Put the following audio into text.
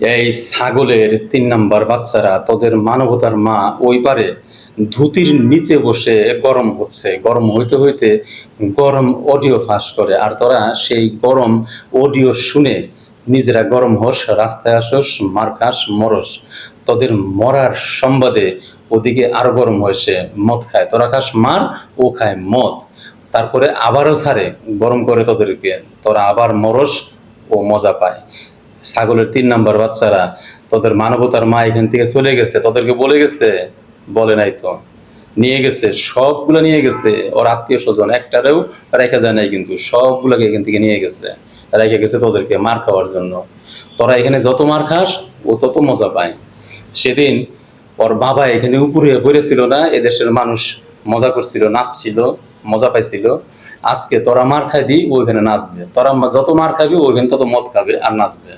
এই ছাগলের ৩ নাম্বার বাচ্চারা তোদের মানবতার মা ওই পারে ধুতির নিচে বসে গরম হচ্ছে, গরম হইতে হইতে গরম অডিও ফাঁস করে, আর তোরা সেই গরম অডিও শুনে নিজেরা গরম হস, রাস্তায় আসস, মার খাস, মরস। তোদের মরার সংবাদে ওদিকে আরো গরম হয়েছে, মদ খায়, তোরা খাস মার, ও খায় মদ, তারপরে আবারও ছাড়ে, গরম করে তোদেরকে, তোরা আবার মরস, ও মজা পায়। ছাগলের ৩ নাম্বার বাচ্চারা তোদের মানবতার মা এখান থেকে চলে গেছে, তোদেরকে বলে গেছে? বলে নাই তো, নিয়ে গেছে, সবগুলো নিয়ে গেছে। ওর আত্মীয় স্বজন একটারেও রেখা যায় নাই, কিন্তু সবগুলোকে এখান থেকে নিয়ে গেছে, রেখে গেছে তোদেরকে মার খাওয়ার জন্য। তোরা এখানে যত মার খাস ও তত মজা পায়। সেদিন ওর বাবা এখানে উপরে পড়েছিল না, এদেশের মানুষ মজা করছিল, নাচছিল, মজা পাইছিল। আজকে তোরা মার খাবি, ও এখানে নাচবে। তোরা যত মার খাবি ও এখানে তত মদ খাবে আর নাচবে।